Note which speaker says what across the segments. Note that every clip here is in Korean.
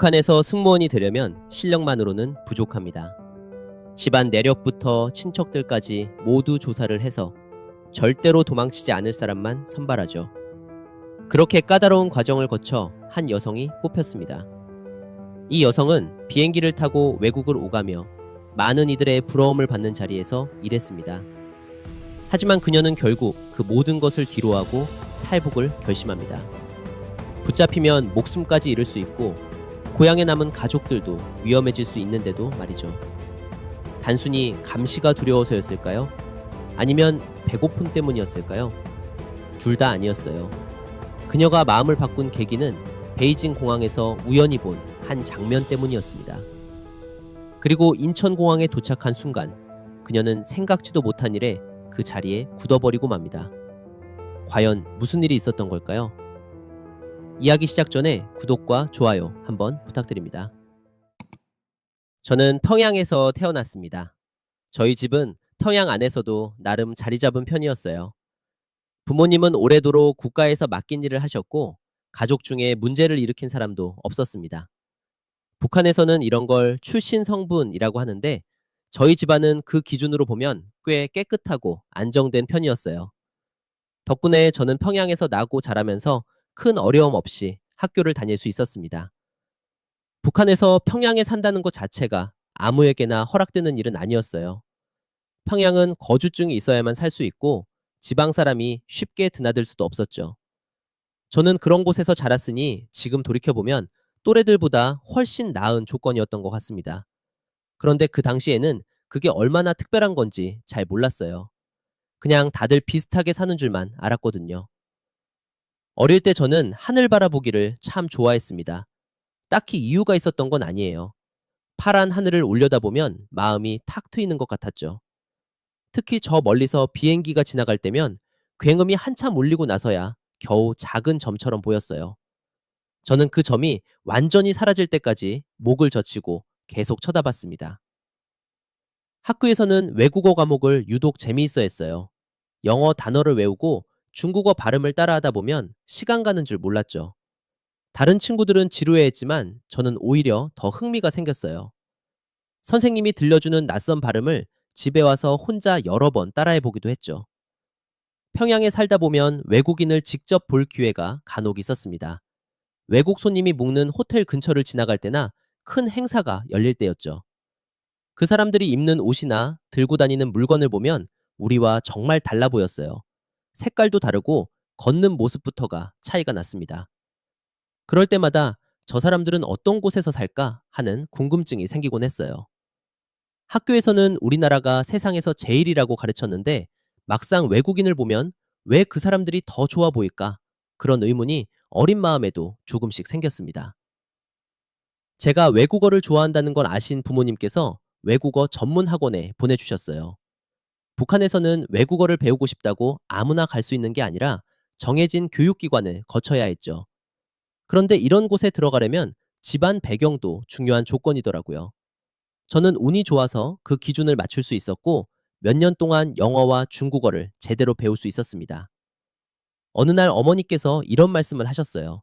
Speaker 1: 북한에서 승무원이 되려면 실력만으로는 부족합니다. 집안 내력부터 친척들까지 모두 조사를 해서 절대로 도망치지 않을 사람만 선발하죠. 그렇게 까다로운 과정을 거쳐 한 여성이 뽑혔습니다. 이 여성은 비행기를 타고 외국을 오가며 많은 이들의 부러움을 받는 자리에서 일했습니다. 하지만 그녀는 결국 그 모든 것을 뒤로하고 탈북을 결심합니다. 붙잡히면 목숨까지 잃을 수 있고 고향에 남은 가족들도 위험해질 수 있는데도 말이죠. 단순히 감시가 두려워서였을까요? 아니면 배고픔 때문이었을까요? 둘 다 아니었어요. 그녀가 마음을 바꾼 계기는 베이징 공항에서 우연히 본 한 장면 때문이었습니다. 그리고 인천공항에 도착한 순간 그녀는 생각지도 못한 일에 그 자리에 굳어버리고 맙니다. 과연 무슨 일이 있었던 걸까요? 이야기 시작 전에 구독과 좋아요 한번 부탁드립니다. 저는 평양에서 태어났습니다. 저희 집은 평양 안에서도 나름 자리 잡은 편이었어요. 부모님은 오래도록 국가에서 맡긴 일을 하셨고 가족 중에 문제를 일으킨 사람도 없었습니다. 북한에서는 이런 걸 출신 성분이라고 하는데 저희 집안은 그 기준으로 보면 꽤 깨끗하고 안정된 편이었어요. 덕분에 저는 평양에서 나고 자라면서 큰 어려움 없이 학교를 다닐 수 있었습니다. 북한에서 평양에 산다는 것 자체가 아무에게나 허락되는 일은 아니었어요. 평양은 거주증이 있어야만 살 수 있고 지방 사람이 쉽게 드나들 수도 없었죠. 저는 그런 곳에서 자랐으니 지금 돌이켜보면 또래들보다 훨씬 나은 조건이었던 것 같습니다. 그런데 그 당시에는 그게 얼마나 특별한 건지 잘 몰랐어요. 그냥 다들 비슷하게 사는 줄만 알았거든요. 어릴 때 저는 하늘 바라보기를 참 좋아했습니다. 딱히 이유가 있었던 건 아니에요. 파란 하늘을 올려다보면 마음이 탁 트이는 것 같았죠. 특히 저 멀리서 비행기가 지나갈 때면 굉음이 한참 울리고 나서야 겨우 작은 점처럼 보였어요. 저는 그 점이 완전히 사라질 때까지 목을 젖히고 계속 쳐다봤습니다. 학교에서는 외국어 과목을 유독 재미있어 했어요. 영어 단어를 외우고 중국어 발음을 따라하다 보면 시간 가는 줄 몰랐죠. 다른 친구들은 지루해했지만 저는 오히려 더 흥미가 생겼어요. 선생님이 들려주는 낯선 발음을 집에 와서 혼자 여러 번 따라해 보기도 했죠. 평양에 살다 보면 외국인을 직접 볼 기회가 간혹 있었습니다. 외국 손님이 묵는 호텔 근처를 지나갈 때나 큰 행사가 열릴 때였죠. 그 사람들이 입는 옷이나 들고 다니는 물건을 보면 우리와 정말 달라 보였어요. 색깔도 다르고 걷는 모습부터가 차이가 났습니다. 그럴 때마다 저 사람들은 어떤 곳에서 살까 하는 궁금증이 생기곤 했어요. 학교에서는 우리나라가 세상에서 제일이라고 가르쳤는데 막상 외국인을 보면 왜 그 사람들이 더 좋아 보일까? 그런 의문이 어린 마음에도 조금씩 생겼습니다. 제가 외국어를 좋아한다는 걸 아신 부모님께서 외국어 전문 학원에 보내주셨어요. 북한에서는 외국어를 배우고 싶다고 아무나 갈 수 있는 게 아니라 정해진 교육기관을 거쳐야 했죠. 그런데 이런 곳에 들어가려면 집안 배경도 중요한 조건이더라고요. 저는 운이 좋아서 그 기준을 맞출 수 있었고 몇 년 동안 영어와 중국어를 제대로 배울 수 있었습니다. 어느 날 어머니께서 이런 말씀을 하셨어요.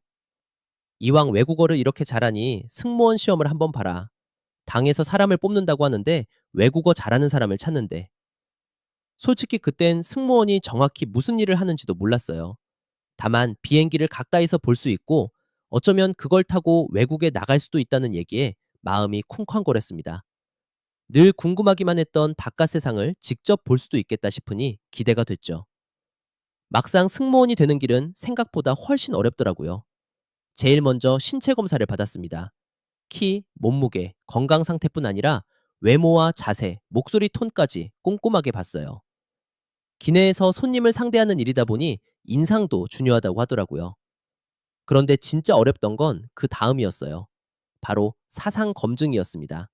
Speaker 1: 이왕 외국어를 이렇게 잘하니 승무원 시험을 한번 봐라. 당에서 사람을 뽑는다고 하는데 외국어 잘하는 사람을 찾는데. 솔직히 그땐 승무원이 정확히 무슨 일을 하는지도 몰랐어요. 다만 비행기를 가까이서 볼 수 있고 어쩌면 그걸 타고 외국에 나갈 수도 있다는 얘기에 마음이 쿵쾅거렸습니다. 늘 궁금하기만 했던 바깥 세상을 직접 볼 수도 있겠다 싶으니 기대가 됐죠. 막상 승무원이 되는 길은 생각보다 훨씬 어렵더라고요. 제일 먼저 신체 검사를 받았습니다. 키, 몸무게, 건강 상태뿐 아니라 외모와 자세, 목소리 톤까지 꼼꼼하게 봤어요. 기내에서 손님을 상대하는 일이다 보니 인상도 중요하다고 하더라고요. 그런데 진짜 어렵던 건 그 다음이었어요. 바로 사상 검증이었습니다.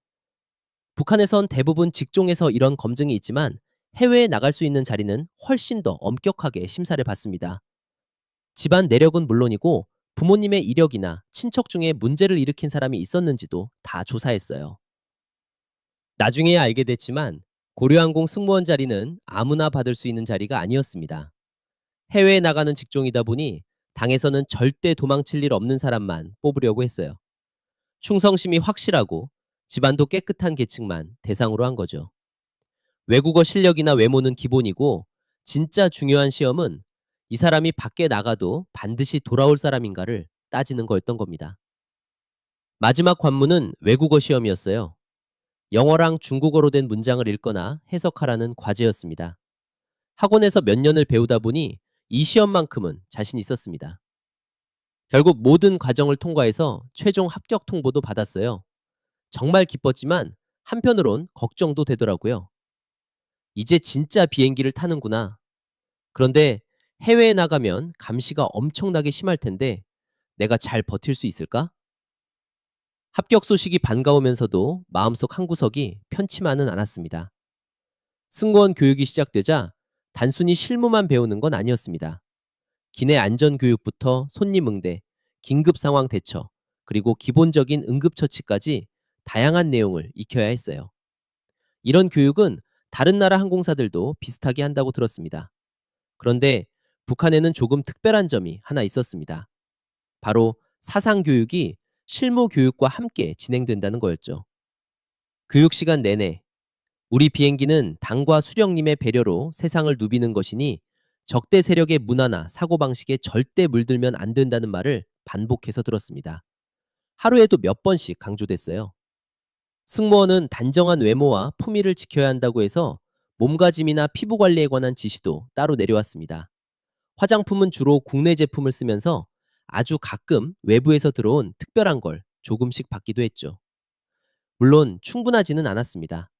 Speaker 1: 북한에선 대부분 직종에서 이런 검증이 있지만 해외에 나갈 수 있는 자리는 훨씬 더 엄격하게 심사를 받습니다. 집안 내력은 물론이고 부모님의 이력이나 친척 중에 문제를 일으킨 사람이 있었는지도 다 조사했어요. 나중에 알게 됐지만 고려항공 승무원 자리는 아무나 받을 수 있는 자리가 아니었습니다. 해외에 나가는 직종이다 보니 당에서는 절대 도망칠 일 없는 사람만 뽑으려고 했어요. 충성심이 확실하고 집안도 깨끗한 계층만 대상으로 한 거죠. 외국어 실력이나 외모는 기본이고 진짜 중요한 시험은 이 사람이 밖에 나가도 반드시 돌아올 사람인가를 따지는 거였던 겁니다. 마지막 관문은 외국어 시험이었어요. 영어랑 중국어로 된 문장을 읽거나 해석하라는 과제였습니다. 학원에서 몇 년을 배우다 보니 이 시험만큼은 자신 있었습니다. 결국 모든 과정을 통과해서 최종 합격 통보도 받았어요. 정말 기뻤지만 한편으론 걱정도 되더라고요. 이제 진짜 비행기를 타는구나. 그런데 해외에 나가면 감시가 엄청나게 심할 텐데 내가 잘 버틸 수 있을까? 합격 소식이 반가우면서도 마음속 한구석이 편치만은 않았습니다. 승무원 교육이 시작되자 단순히 실무만 배우는 건 아니었습니다. 기내 안전 교육부터 손님 응대, 긴급 상황 대처, 그리고 기본적인 응급처치까지 다양한 내용을 익혀야 했어요. 이런 교육은 다른 나라 항공사들도 비슷하게 한다고 들었습니다. 그런데 북한에는 조금 특별한 점이 하나 있었습니다. 바로 사상 교육이 실무 교육과 함께 진행된다는 거였죠. 교육 시간 내내 우리 비행기는 당과 수령님의 배려로 세상을 누비는 것이니 적대 세력의 문화나 사고방식에 절대 물들면 안 된다는 말을 반복해서 들었습니다. 하루에도 몇 번씩 강조됐어요. 승무원은 단정한 외모와 품위를 지켜야 한다고 해서 몸가짐이나 피부 관리에 관한 지시도 따로 내려왔습니다. 화장품은 주로 국내 제품을 쓰면서 아주 가끔 외부에서 들어온 특별한 걸 조금씩 받기도 했죠. 물론 충분하지는 않았습니다.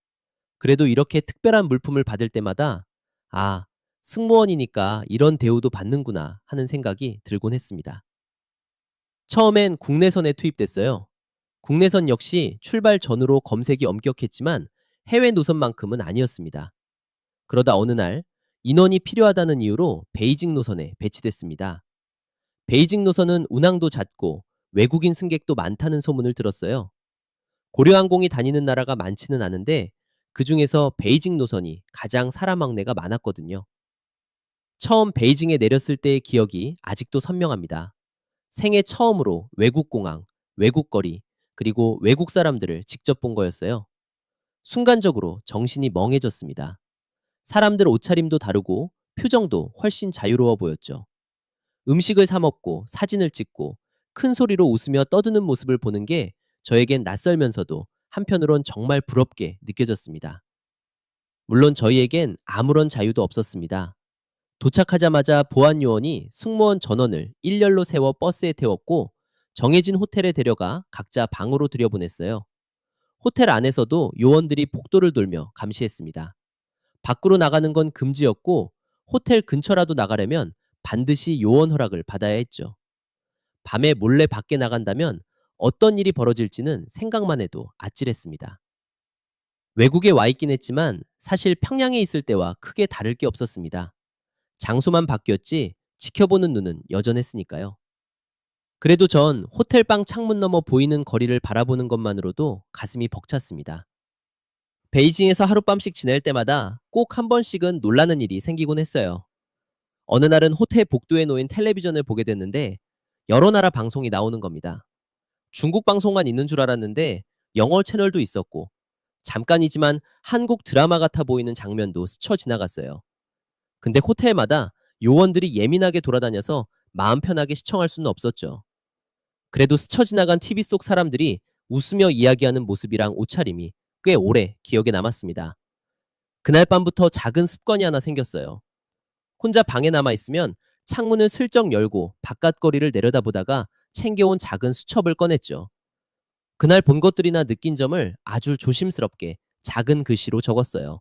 Speaker 1: 그래도 이렇게 특별한 물품을 받을 때마다 아, 승무원이니까 이런 대우도 받는구나 하는 생각이 들곤 했습니다. 처음엔 국내선에 투입됐어요. 국내선 역시 출발 전후로 검색이 엄격했지만 해외 노선만큼은 아니었습니다. 그러다 어느 날 인원이 필요하다는 이유로 베이징 노선에 배치됐습니다. 베이징 노선은 운항도 잦고 외국인 승객도 많다는 소문을 들었어요. 고려항공이 다니는 나라가 많지는 않은데 그중에서 베이징 노선이 가장 사람 왕래가 많았거든요. 처음 베이징에 내렸을 때의 기억이 아직도 선명합니다. 생애 처음으로 외국 공항, 외국 거리, 그리고 외국 사람들을 직접 본 거였어요. 순간적으로 정신이 멍해졌습니다. 사람들 옷차림도 다르고 표정도 훨씬 자유로워 보였죠. 음식을 사 먹고 사진을 찍고 큰 소리로 웃으며 떠드는 모습을 보는 게 저에겐 낯설면서도 한편으론 정말 부럽게 느껴졌습니다. 물론 저희에겐 아무런 자유도 없었습니다. 도착하자마자 보안 요원이 승무원 전원을 일렬로 세워 버스에 태웠고 정해진 호텔에 데려가 각자 방으로 들여보냈어요. 호텔 안에서도 요원들이 복도를 돌며 감시했습니다. 밖으로 나가는 건 금지였고 호텔 근처라도 나가려면 반드시 요원 허락을 받아야 했죠. 밤에 몰래 밖에 나간다면 어떤 일이 벌어질지는 생각만 해도 아찔했습니다. 외국에 와 있긴 했지만 사실 평양에 있을 때와 크게 다를 게 없었습니다. 장소만 바뀌었지 지켜보는 눈은 여전했으니까요. 그래도 전 호텔방 창문 너머 보이는 거리를 바라보는 것만으로도 가슴이 벅찼습니다. 베이징에서 하룻밤씩 지낼 때마다 꼭 한 번씩은 놀라는 일이 생기곤 했어요. 어느 날은 호텔 복도에 놓인 텔레비전을 보게 됐는데 여러 나라 방송이 나오는 겁니다. 중국 방송만 있는 줄 알았는데 영어 채널도 있었고 잠깐이지만 한국 드라마 같아 보이는 장면도 스쳐 지나갔어요. 근데 호텔마다 요원들이 예민하게 돌아다녀서 마음 편하게 시청할 수는 없었죠. 그래도 스쳐 지나간 TV 속 사람들이 웃으며 이야기하는 모습이랑 옷차림이 꽤 오래 기억에 남았습니다. 그날 밤부터 작은 습관이 하나 생겼어요. 혼자 방에 남아 있으면 창문을 슬쩍 열고 바깥 거리를 내려다보다가 챙겨온 작은 수첩을 꺼냈죠. 그날 본 것들이나 느낀 점을 아주 조심스럽게 작은 글씨로 적었어요.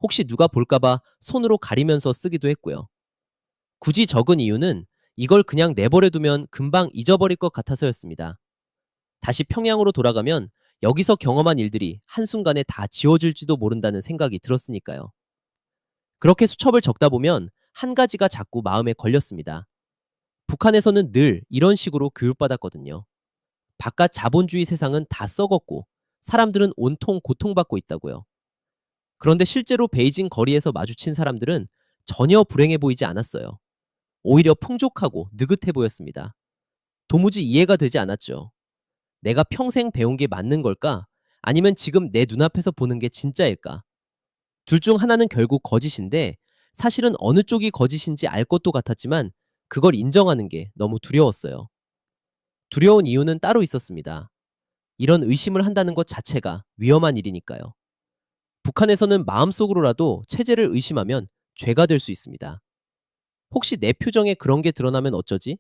Speaker 1: 혹시 누가 볼까봐 손으로 가리면서 쓰기도 했고요. 굳이 적은 이유는 이걸 그냥 내버려두면 금방 잊어버릴 것 같아서였습니다. 다시 평양으로 돌아가면 여기서 경험한 일들이 한순간에 다 지워질지도 모른다는 생각이 들었으니까요. 그렇게 수첩을 적다 보면 한 가지가 자꾸 마음에 걸렸습니다. 북한에서는 늘 이런 식으로 교육받았거든요. 바깥 자본주의 세상은 다 썩었고 사람들은 온통 고통받고 있다고요. 그런데 실제로 베이징 거리에서 마주친 사람들은 전혀 불행해 보이지 않았어요. 오히려 풍족하고 느긋해 보였습니다. 도무지 이해가 되지 않았죠. 내가 평생 배운 게 맞는 걸까? 아니면 지금 내 눈앞에서 보는 게 진짜일까? 둘 중 하나는 결국 거짓인데 사실은 어느 쪽이 거짓인지 알 것도 같았지만 그걸 인정하는 게 너무 두려웠어요. 두려운 이유는 따로 있었습니다. 이런 의심을 한다는 것 자체가 위험한 일이니까요. 북한에서는 마음속으로라도 체제를 의심하면 죄가 될 수 있습니다. 혹시 내 표정에 그런 게 드러나면 어쩌지?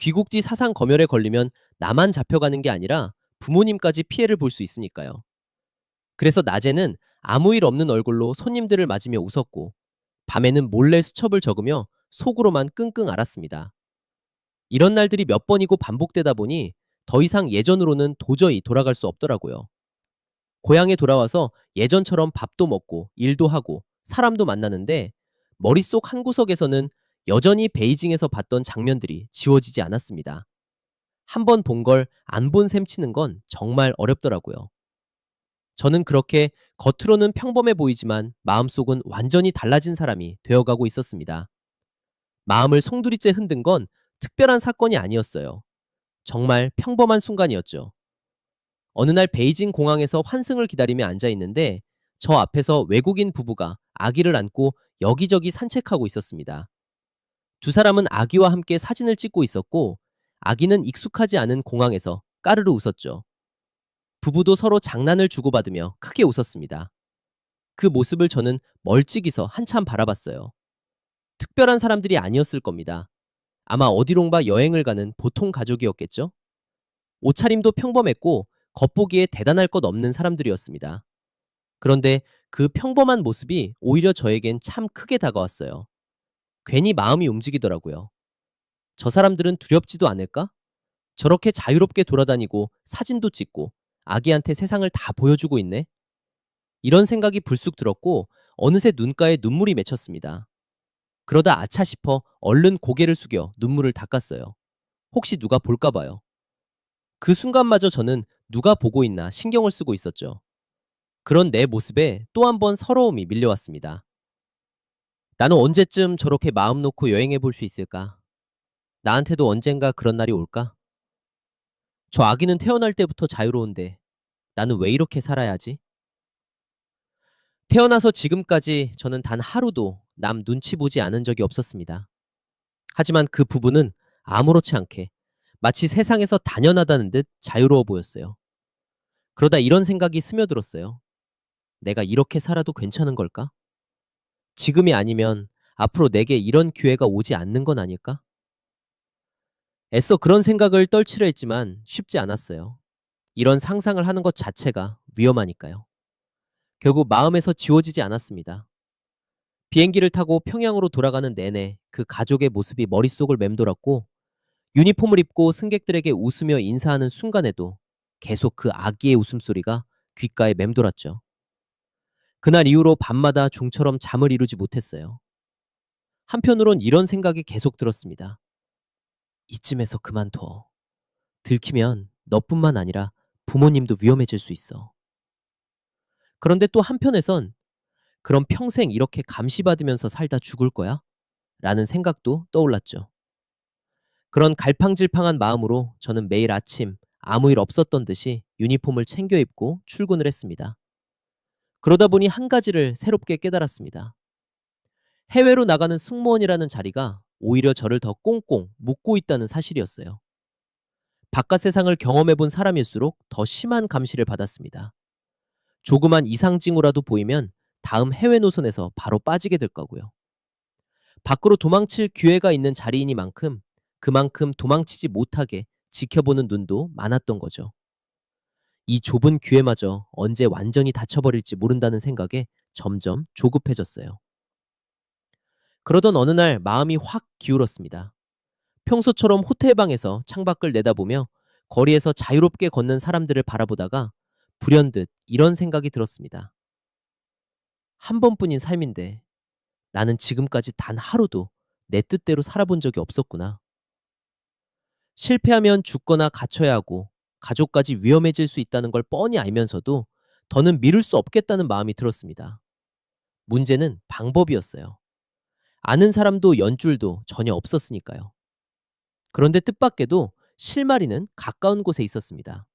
Speaker 1: 귀국지 사상 검열에 걸리면 나만 잡혀가는 게 아니라 부모님까지 피해를 볼 수 있으니까요. 그래서 낮에는 아무 일 없는 얼굴로 손님들을 맞으며 웃었고, 밤에는 몰래 수첩을 적으며 속으로만 끙끙 앓았습니다. 이런 날들이 몇 번이고 반복되다 보니 더 이상 예전으로는 도저히 돌아갈 수 없더라고요. 고향에 돌아와서 예전처럼 밥도 먹고 일도 하고 사람도 만나는데 머릿속 한구석에서는 여전히 베이징에서 봤던 장면들이 지워지지 않았습니다. 한 번 본 걸 안 본 셈 치는 건 정말 어렵더라고요. 저는 그렇게 겉으로는 평범해 보이지만 마음속은 완전히 달라진 사람이 되어가고 있었습니다. 마음을 송두리째 흔든 건 특별한 사건이 아니었어요. 정말 평범한 순간이었죠. 어느 날 베이징 공항에서 환승을 기다리며 앉아 있는데 저 앞에서 외국인 부부가 아기를 안고 여기저기 산책하고 있었습니다. 두 사람은 아기와 함께 사진을 찍고 있었고 아기는 익숙하지 않은 공항에서 까르르 웃었죠. 부부도 서로 장난을 주고받으며 크게 웃었습니다. 그 모습을 저는 멀찍이서 한참 바라봤어요. 특별한 사람들이 아니었을 겁니다. 아마 어디론가 여행을 가는 보통 가족이었겠죠? 옷차림도 평범했고 겉보기에 대단할 것 없는 사람들이었습니다. 그런데 그 평범한 모습이 오히려 저에겐 참 크게 다가왔어요. 괜히 마음이 움직이더라고요. 저 사람들은 두렵지도 않을까? 저렇게 자유롭게 돌아다니고 사진도 찍고 아기한테 세상을 다 보여주고 있네? 이런 생각이 불쑥 들었고 어느새 눈가에 눈물이 맺혔습니다. 그러다 아차 싶어 얼른 고개를 숙여 눈물을 닦았어요. 혹시 누가 볼까 봐요. 그 순간마저 저는 누가 보고 있나 신경을 쓰고 있었죠. 그런 내 모습에 또 한 번 서러움이 밀려왔습니다. 나는 언제쯤 저렇게 마음 놓고 여행해 볼 수 있을까? 나한테도 언젠가 그런 날이 올까? 저 아기는 태어날 때부터 자유로운데 나는 왜 이렇게 살아야 하지? 태어나서 지금까지 저는 단 하루도 남 눈치 보지 않은 적이 없었습니다. 하지만 그 부부는 아무렇지 않게 마치 세상에서 단연하다는 듯 자유로워 보였어요. 그러다 이런 생각이 스며들었어요. 내가 이렇게 살아도 괜찮은 걸까? 지금이 아니면 앞으로 내게 이런 기회가 오지 않는 건 아닐까? 애써 그런 생각을 떨치려 했지만 쉽지 않았어요. 이런 상상을 하는 것 자체가 위험하니까요. 결국 마음에서 지워지지 않았습니다. 비행기를 타고 평양으로 돌아가는 내내 그 가족의 모습이 머릿속을 맴돌았고 유니폼을 입고 승객들에게 웃으며 인사하는 순간에도 계속 그 아기의 웃음소리가 귓가에 맴돌았죠. 그날 이후로 밤마다 좀처럼 잠을 이루지 못했어요. 한편으론 이런 생각이 계속 들었습니다. 이쯤에서 그만둬. 들키면 너뿐만 아니라 부모님도 위험해질 수 있어. 그런데 또 한편에선 그럼 평생 이렇게 감시받으면서 살다 죽을 거야? 라는 생각도 떠올랐죠. 그런 갈팡질팡한 마음으로 저는 매일 아침 아무 일 없었던 듯이 유니폼을 챙겨 입고 출근을 했습니다. 그러다 보니 한 가지를 새롭게 깨달았습니다. 해외로 나가는 승무원이라는 자리가 오히려 저를 더 꽁꽁 묶고 있다는 사실이었어요. 바깥 세상을 경험해 본 사람일수록 더 심한 감시를 받았습니다. 조그만 이상 징후라도 보이면 다음 해외 노선에서 바로 빠지게 될 거고요. 밖으로 도망칠 기회가 있는 자리이니만큼 그만큼 도망치지 못하게 지켜보는 눈도 많았던 거죠. 이 좁은 기회마저 언제 완전히 닫혀버릴지 모른다는 생각에 점점 조급해졌어요. 그러던 어느 날 마음이 확 기울었습니다. 평소처럼 호텔방에서 창밖을 내다보며 거리에서 자유롭게 걷는 사람들을 바라보다가 불현듯 이런 생각이 들었습니다. 한 번뿐인 삶인데 나는 지금까지 단 하루도 내 뜻대로 살아본 적이 없었구나. 실패하면 죽거나 갇혀야 하고 가족까지 위험해질 수 있다는 걸 뻔히 알면서도 더는 미룰 수 없겠다는 마음이 들었습니다. 문제는 방법이었어요. 아는 사람도 연줄도 전혀 없었으니까요. 그런데 뜻밖에도 실마리는 가까운 곳에 있었습니다.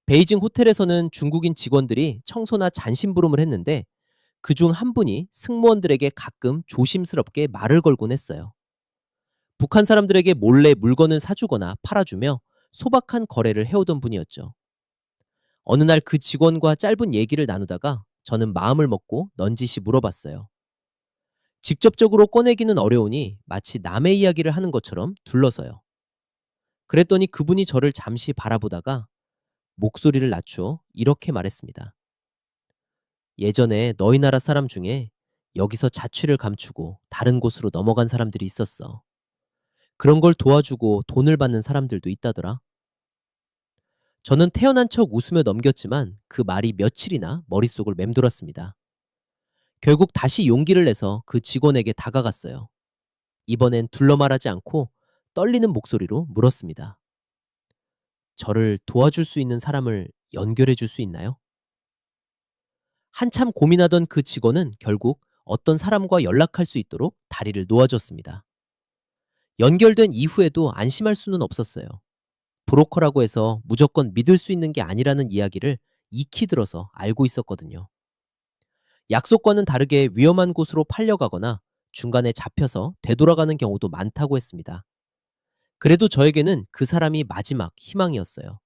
Speaker 1: 베이징 호텔에서는 중국인 직원들이 청소나 잔심부름을 했는데 그중 한 분이 승무원들에게 가끔 조심스럽게 말을 걸곤 했어요. 북한 사람들에게 몰래 물건을 사주거나 팔아주며 소박한 거래를 해오던 분이었죠. 어느 날 그 직원과 짧은 얘기를 나누다가 저는 마음을 먹고 넌지시 물어봤어요. 직접적으로 꺼내기는 어려우니 마치 남의 이야기를 하는 것처럼 둘러서요. 그랬더니 그분이 저를 잠시 바라보다가 목소리를 낮추어 이렇게 말했습니다. 예전에 너희 나라 사람 중에 여기서 자취를 감추고 다른 곳으로 넘어간 사람들이 있었어. 그런 걸 도와주고 돈을 받는 사람들도 있다더라. 저는 태어난 척 웃으며 넘겼지만 그 말이 며칠이나 머릿속을 맴돌았습니다. 결국 다시 용기를 내서 그 직원에게 다가갔어요. 이번엔 둘러말하지 않고 떨리는 목소리로 물었습니다. 저를 도와줄 수 있는 사람을 연결해 줄 수 있나요? 한참 고민하던 그 직원은 결국 어떤 사람과 연락할 수 있도록 다리를 놓아줬습니다. 연결된 이후에도 안심할 수는 없었어요. 브로커라고 해서 무조건 믿을 수 있는 게 아니라는 이야기를 익히 들어서 알고 있었거든요. 약속과는 다르게 위험한 곳으로 팔려가거나 중간에 잡혀서 되돌아가는 경우도 많다고 했습니다. 그래도 저에게는 그 사람이 마지막 희망이었어요.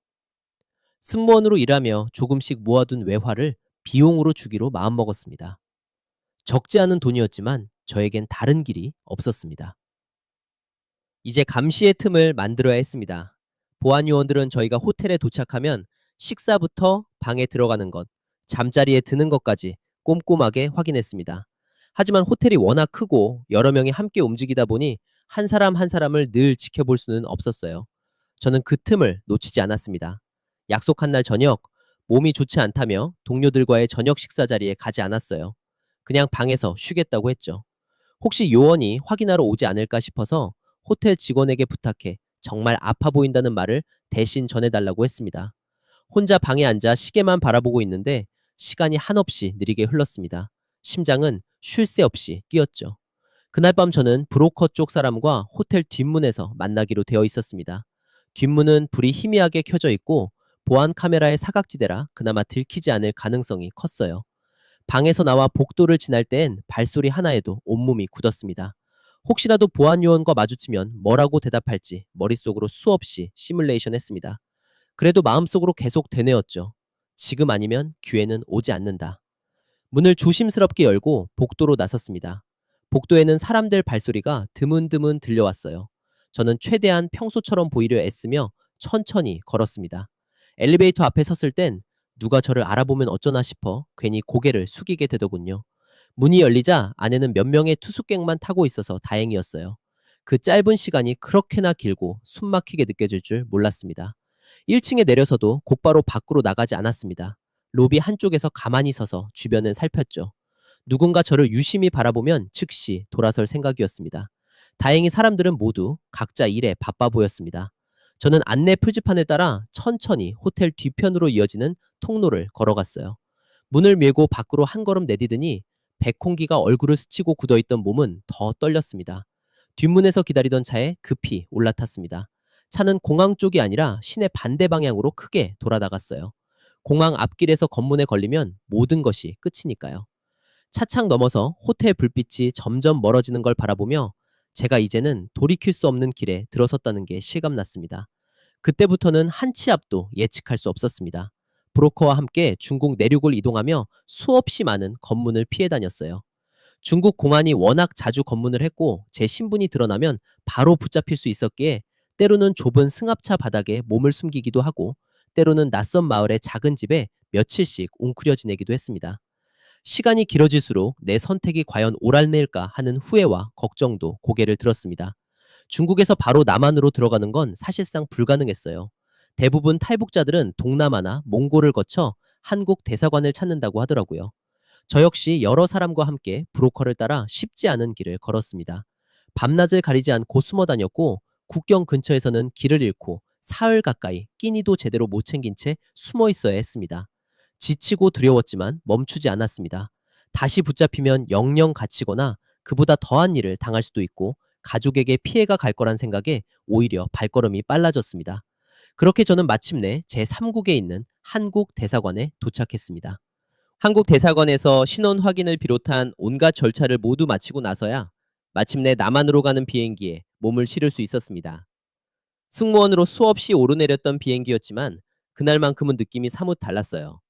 Speaker 1: 승무원으로 일하며 조금씩 모아둔 외화를 비용으로 주기로 마음먹었습니다. 적지 않은 돈이었지만 저에겐 다른 길이 없었습니다. 이제 감시의 틈을 만들어야 했습니다. 보안 요원들은 저희가 호텔에 도착하면 식사부터 방에 들어가는 것, 잠자리에 드는 것까지 꼼꼼하게 확인했습니다. 하지만 호텔이 워낙 크고 여러 명이 함께 움직이다 보니 한 사람 한 사람을 늘 지켜볼 수는 없었어요. 저는 그 틈을 놓치지 않았습니다. 약속한 날 저녁, 몸이 좋지 않다며 동료들과의 저녁 식사 자리에 가지 않았어요. 그냥 방에서 쉬겠다고 했죠. 혹시 요원이 확인하러 오지 않을까 싶어서 호텔 직원에게 부탁해 정말 아파 보인다는 말을 대신 전해달라고 했습니다. 혼자 방에 앉아 시계만 바라보고 있는데 시간이 한없이 느리게 흘렀습니다. 심장은 쉴 새 없이 뛰었죠. 그날 밤 저는 브로커 쪽 사람과 호텔 뒷문에서 만나기로 되어 있었습니다. 뒷문은 불이 희미하게 켜져 있고 보안 카메라의 사각지대라 그나마 들키지 않을 가능성이 컸어요. 방에서 나와 복도를 지날 땐 발소리 하나에도 온몸이 굳었습니다. 혹시라도 보안 요원과 마주치면 뭐라고 대답할지 머릿속으로 수없이 시뮬레이션 했습니다. 그래도 마음속으로 계속 되뇌었죠. 지금 아니면 기회는 오지 않는다. 문을 조심스럽게 열고 복도로 나섰습니다. 복도에는 사람들 발소리가 드문드문 들려왔어요. 저는 최대한 평소처럼 보이려 애쓰며 천천히 걸었습니다. 엘리베이터 앞에 섰을 땐 누가 저를 알아보면 어쩌나 싶어 괜히 고개를 숙이게 되더군요. 문이 열리자 안에는 몇 명의 투숙객만 타고 있어서 다행이었어요. 그 짧은 시간이 그렇게나 길고 숨막히게 느껴질 줄 몰랐습니다. 1층에 내려서도 곧바로 밖으로 나가지 않았습니다. 로비 한쪽에서 가만히 서서 주변을 살폈죠. 누군가 저를 유심히 바라보면 즉시 돌아설 생각이었습니다. 다행히 사람들은 모두 각자 일에 바빠 보였습니다. 저는 안내 표지판에 따라 천천히 호텔 뒤편으로 이어지는 통로를 걸어갔어요. 문을 밀고 밖으로 한 걸음 내디드니 백홍기가 얼굴을 스치고 굳어있던 몸은 더 떨렸습니다. 뒷문에서 기다리던 차에 급히 올라탔습니다. 차는 공항 쪽이 아니라 시내 반대 방향으로 크게 돌아나갔어요. 공항 앞길에서 검문에 걸리면 모든 것이 끝이니까요. 차창 너머서 호텔 불빛이 점점 멀어지는 걸 바라보며 제가 이제는 돌이킬 수 없는 길에 들어섰다는 게 실감났습니다. 그때부터는 한 치 앞도 예측할 수 없었습니다. 브로커와 함께 중국 내륙을 이동하며 수없이 많은 검문을 피해 다녔어요. 중국 공안이 워낙 자주 검문을 했고 제 신분이 드러나면 바로 붙잡힐 수 있었기에 때로는 좁은 승합차 바닥에 몸을 숨기기도 하고 때로는 낯선 마을의 작은 집에 며칠씩 웅크려 지내기도 했습니다. 시간이 길어질수록 내 선택이 과연 옳았을까 하는 후회와 걱정도 고개를 들었습니다. 중국에서 바로 남한으로 들어가는 건 사실상 불가능했어요. 대부분 탈북자들은 동남아나 몽골을 거쳐 한국 대사관을 찾는다고 하더라고요. 저 역시 여러 사람과 함께 브로커를 따라 쉽지 않은 길을 걸었습니다. 밤낮을 가리지 않고 숨어 다녔고 국경 근처에서는 길을 잃고 사흘 가까이 끼니도 제대로 못 챙긴 채 숨어 있어야 했습니다. 지치고 두려웠지만 멈추지 않았습니다. 다시 붙잡히면 영영 갇히거나 그보다 더한 일을 당할 수도 있고 가족에게 피해가 갈 거란 생각에 오히려 발걸음이 빨라졌습니다. 그렇게 저는 마침내 제3국에 있는 한국 대사관에 도착했습니다. 한국 대사관에서 신원 확인을 비롯한 온갖 절차를 모두 마치고 나서야 마침내 남한으로 가는 비행기에 몸을 실을 수 있었습니다. 승무원으로 수없이 오르내렸던 비행기였지만 그날만큼은 느낌이 사뭇 달랐어요.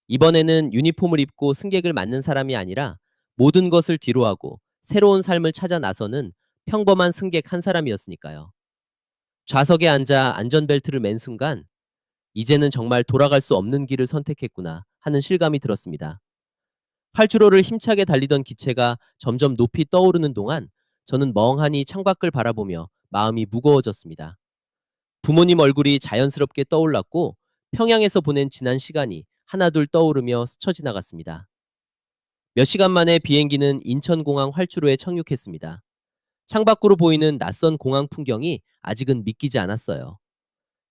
Speaker 1: 이번에는 유니폼을 입고 승객을 맞는 사람이 아니라 모든 것을 뒤로하고 새로운 삶을 찾아 나서는 평범한 승객 한 사람이었으니까요. 좌석에 앉아 안전벨트를 맨 순간 이제는 정말 돌아갈 수 없는 길을 선택했구나 하는 실감이 들었습니다. 활주로를 힘차게 달리던 기체가 점점 높이 떠오르는 동안 저는 멍하니 창밖을 바라보며 마음이 무거워졌습니다. 부모님 얼굴이 자연스럽게 떠올랐고 평양에서 보낸 지난 시간이 하나둘 떠오르며 스쳐 지나갔습니다. 몇 시간 만에 비행기는 인천공항 활주로에 착륙했습니다. 창밖으로 보이는 낯선 공항 풍경이 아직은 믿기지 않았어요.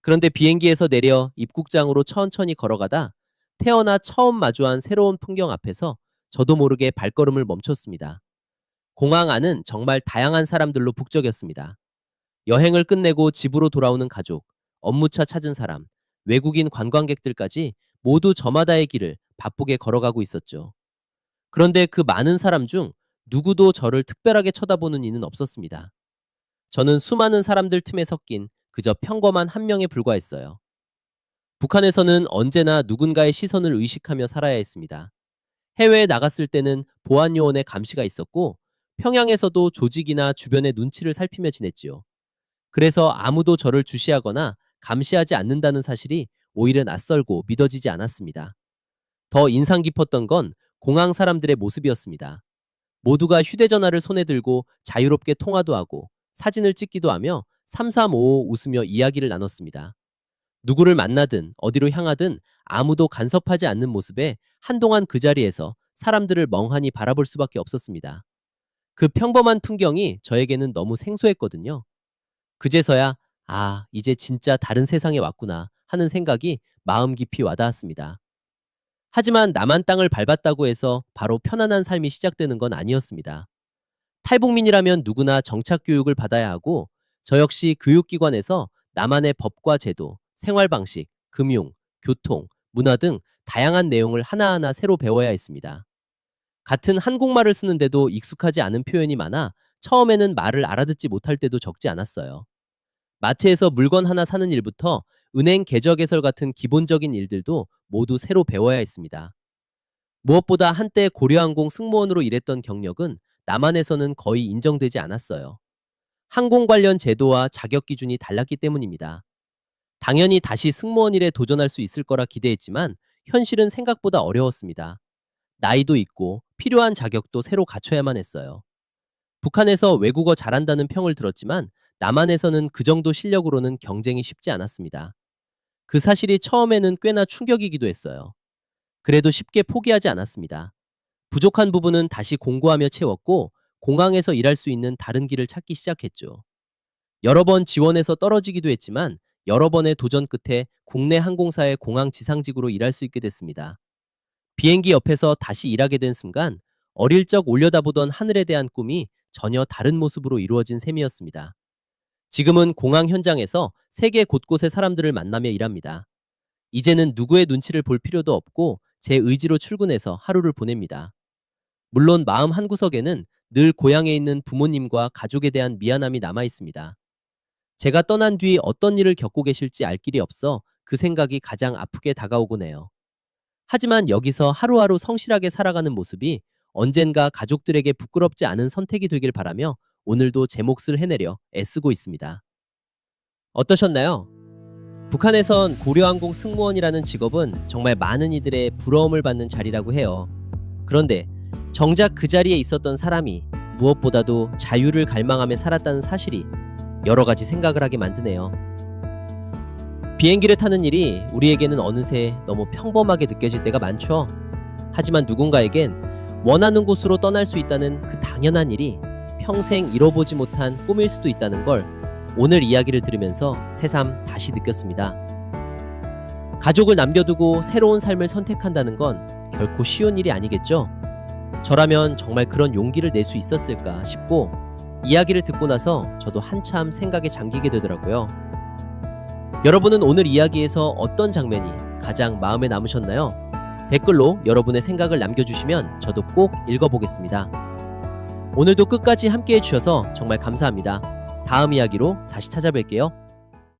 Speaker 1: 그런데 비행기에서 내려 입국장으로 천천히 걸어가다 태어나 처음 마주한 새로운 풍경 앞에서 저도 모르게 발걸음을 멈췄습니다. 공항 안은 정말 다양한 사람들로 북적였습니다. 여행을 끝내고 집으로 돌아오는 가족, 업무차 찾은 사람, 외국인 관광객들까지 모두 저마다의 길을 바쁘게 걸어가고 있었죠. 그런데 그 많은 사람 중 누구도 저를 특별하게 쳐다보는 이는 없었습니다. 저는 수많은 사람들 틈에 섞인 그저 평범한 한 명에 불과했어요. 북한에서는 언제나 누군가의 시선을 의식하며 살아야 했습니다. 해외에 나갔을 때는 보안요원의 감시가 있었고 평양에서도 조직이나 주변의 눈치를 살피며 지냈지요. 그래서 아무도 저를 주시하거나 감시하지 않는다는 사실이 오히려 낯설고 믿어지지 않았습니다. 더 인상 깊었던 건 공항 사람들의 모습이었습니다. 모두가 휴대전화를 손에 들고 자유롭게 통화도 하고 사진을 찍기도 하며 삼삼오오 웃으며 이야기를 나눴습니다. 누구를 만나든 어디로 향하든 아무도 간섭하지 않는 모습에 한동안 그 자리에서 사람들을 멍하니 바라볼 수밖에 없었습니다. 그 평범한 풍경이 저에게는 너무 생소했거든요. 그제서야 아, 이제 진짜 다른 세상에 왔구나 하는 생각이 마음 깊이 와닿았습니다. 하지만 남한 땅을 밟았다고 해서 바로 편안한 삶이 시작되는 건 아니었습니다. 탈북민이라면 누구나 정착 교육을 받아야 하고 저 역시 교육기관에서 남한의 법과 제도, 생활 방식, 금융, 교통, 문화 등 다양한 내용을 하나하나 새로 배워야 했습니다. 같은 한국말을 쓰는데도 익숙하지 않은 표현이 많아 처음에는 말을 알아듣지 못할 때도 적지 않았어요. 마트에서 물건 하나 사는 일부터 은행 계좌 개설 같은 기본적인 일들도 모두 새로 배워야 했습니다. 무엇보다 한때 고려항공 승무원으로 일했던 경력은 남한에서는 거의 인정되지 않았어요. 항공 관련 제도와 자격 기준이 달랐기 때문입니다. 당연히 다시 승무원 일에 도전할 수 있을 거라 기대했지만 현실은 생각보다 어려웠습니다. 나이도 있고 필요한 자격도 새로 갖춰야만 했어요. 북한에서 외국어 잘한다는 평을 들었지만 남한에서는 그 정도 실력으로는 경쟁이 쉽지 않았습니다. 그 사실이 처음에는 꽤나 충격이기도 했어요. 그래도 쉽게 포기하지 않았습니다. 부족한 부분은 다시 공부하며 채웠고 공항에서 일할 수 있는 다른 길을 찾기 시작했죠. 여러 번 지원해서 떨어지기도 했지만 여러 번의 도전 끝에 국내 항공사의 공항 지상직으로 일할 수 있게 됐습니다. 비행기 옆에서 다시 일하게 된 순간 어릴 적 올려다보던 하늘에 대한 꿈이 전혀 다른 모습으로 이루어진 셈이었습니다. 지금은 공항 현장에서 세계 곳곳의 사람들을 만나며 일합니다. 이제는 누구의 눈치를 볼 필요도 없고 제 의지로 출근해서 하루를 보냅니다. 물론 마음 한구석에는 늘 고향에 있는 부모님과 가족에 대한 미안함이 남아 있습니다. 제가 떠난 뒤 어떤 일을 겪고 계실지 알 길이 없어 그 생각이 가장 아프게 다가오곤 해요. 하지만 여기서 하루하루 성실하게 살아가는 모습이 언젠가 가족들에게 부끄럽지 않은 선택이 되길 바라며 오늘도 제 몫을 해내려 애쓰고 있습니다. 어떠셨나요? 북한에선 고려항공 승무원이라는 직업은 정말 많은 이들의 부러움을 받는 자리라고 해요. 그런데 정작 그 자리에 있었던 사람이 무엇보다도 자유를 갈망하며 살았다는 사실이 여러 가지 생각을 하게 만드네요. 비행기를 타는 일이 우리에게는 어느새 너무 평범하게 느껴질 때가 많죠. 하지만 누군가에겐 원하는 곳으로 떠날 수 있다는 그 당연한 일이 평생 이뤄보지 못한 꿈일 수도 있다는 걸 오늘 이야기를 들으면서 새삼 다시 느꼈습니다. 가족을 남겨두고 새로운 삶을 선택한다는 건 결코 쉬운 일이 아니겠죠? 저라면 정말 그런 용기를 낼 수 있었을까 싶고 이야기를 듣고 나서 저도 한참 생각에 잠기게 되더라고요. 여러분은 오늘 이야기에서 어떤 장면이 가장 가장 마음에 남으셨나요? 댓글로 여러분의 생각을 남겨주시면 저도 꼭 읽어보겠습니다. 오늘도 끝까지 함께 해주셔서 정말 감사합니다. 다음 이야기로 다시 찾아뵐게요.